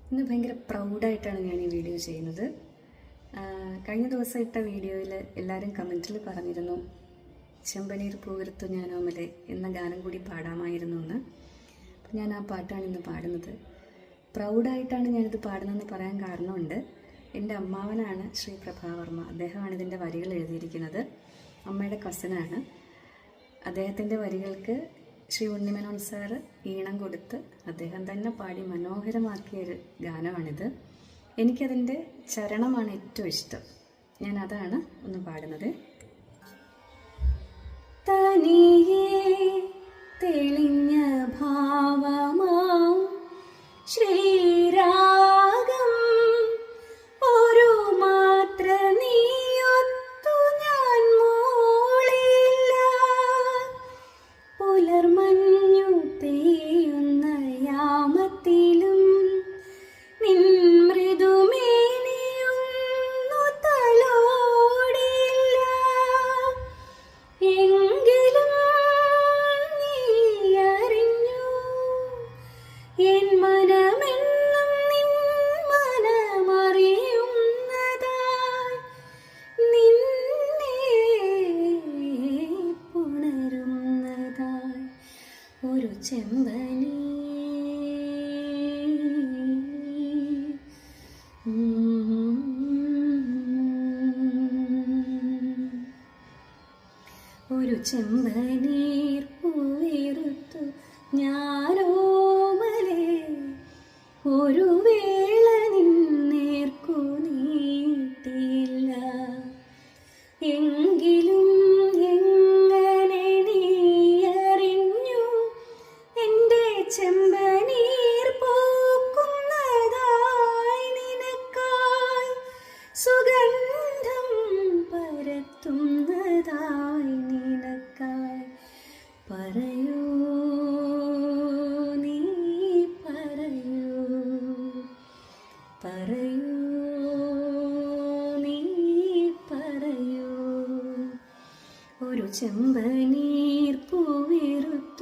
ഇന്ന് ഭയങ്കര പ്രൗഡായിട്ടാണ് ഞാൻ ഈ വീഡിയോ ചെയ്യുന്നത്. കഴിഞ്ഞ ദിവസം ഇട്ട വീഡിയോയിൽ എല്ലാവരും കമൻറ്റിൽ പറഞ്ഞിരുന്നു ചെമ്പനീർ പൂവിരുത്തു ഞാനോമലെ എന്ന ഗാനം കൂടി പാടാമായിരുന്നു എന്ന്. അപ്പം ഞാൻ ആ പാട്ടാണ് ഇന്ന് പാടുന്നത്. പ്രൗഡായിട്ടാണ് ഞാനിത് പാടുന്നതെന്ന് പറയാൻ കാരണമുണ്ട്. എൻ്റെ അമ്മാവനാണ് ശ്രീ പ്രഭാവർമ്മ. അദ്ദേഹമാണ് ഇതിൻ്റെ വരികൾ എഴുതിയിരിക്കുന്നത്. അമ്മയുടെ കസിനാണ്. അദ്ദേഹത്തിൻ്റെ വരികൾക്ക് ശ്രീ ഉണ്ണിമേനോൻ സാറ് ഈണം കൊടുത്ത് അദ്ദേഹം തന്നെ പാടി മനോഹരമാക്കിയൊരു ഗാനമാണിത്. എനിക്കതിൻ്റെ ചരണമാണ് ഏറ്റവും ഇഷ്ടം. ഞാൻ അതാണ് ഒന്ന് പാടുന്നത്. തനിയേ തെളിഞ്ഞ ഭാവമാം ശ്രീരാഗം ഒരു മാത്ര നീയൊത്തു ഞാൻ മൂളില്ല. പുലർമഞ്ഞു പെയ്യുന്ന യാമത്തിലും നിൻ മൃദുമേനിയൊന്നു തലോടില്ല. എങ്കിലും നീ അറിഞ്ഞു എൻ മനമെന്നും നിൻ മനമറിയുന്നതായി, നിന്നെ പുണരുന്നതായി ഒരു ചെമ്പനീ ഒരു ചെമ്പനീർ പൂവിരുത്തു ഞാനോമലേ, ഒരു വേള നിന്നേർക്കു നീട്ടില്ല. എങ്കിലും എങ്ങനെ നീ അറിഞ്ഞു എൻ്റെ ചെമ്പനീർ പൂക്കുന്നതായി, നിനക്കായി സുഗന്ധം പരത്തുന്നതായി, നിനക്കായി. പറയൂ നീ പറയൂ, പറയൂ നീ പറയൂ, ഒരു ചെമ്പനീർ പൂവിരുത്തു